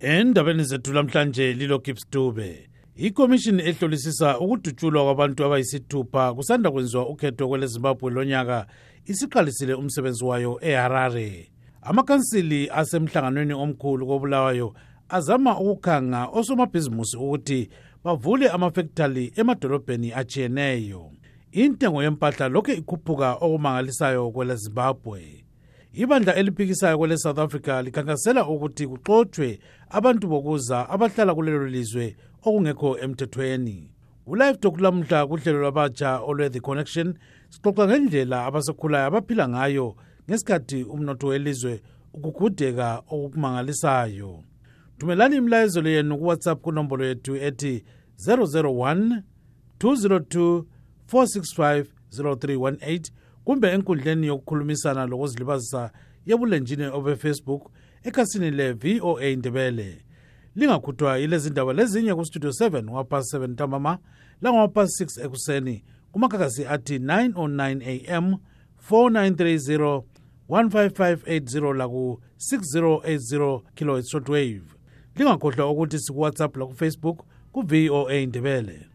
Endabeni zethu lamhlanje lilo Gibbs Dube. Ikomishini ehlolisisa ukudutshulwa kwabantu abayisithupha kusanda kwenziwa ukhetho kweleZimbabwe lonyaka isiqalisile umsebenzi wayo eHarare. Amakansili asemhlanganweni omkhulu koBulawayo azama ukukhanga osomabhizimusi ukuthi bavule amafactory emadolobheni atshiyeneyo. Intengo yempahla lokho ikhuphuka okumangalisayo kweleZimbabwe. Ibandla eliphikisayo kwele South Africa likhankasela ukuthi kuxoxwe abantu bokuza abahlala kulelo lizwe okungekho emthethweni. Ulive talk lamhla kuhlelo lwabatsha olwe The Connection sixoxa ngendlela abasekhulayo abaphila ngayo ngesikhathi umnotho welizwe ukugudeka okumangalisayo. Thumelani imlayezo yenu ku WhatsApp kunombolo yethu ethi 001 202 465 0318 kumbe enkundleni yokukhulumisana lokuzilibazisa yebulenjini obe Facebook ekhasini le VOA Ndebele. Lingakhuthwa yilezi ndaba lezinye ku Studio 7 ngapasi 7 ntambama langapasi 6 ekuseni kumakakasi athi 9:09 AM 4930 15580 laku 6080 kHz shortwave. Lingakhohlwa ukuthi siku WhatsApp la ku Facebook ku VOA Ndebele.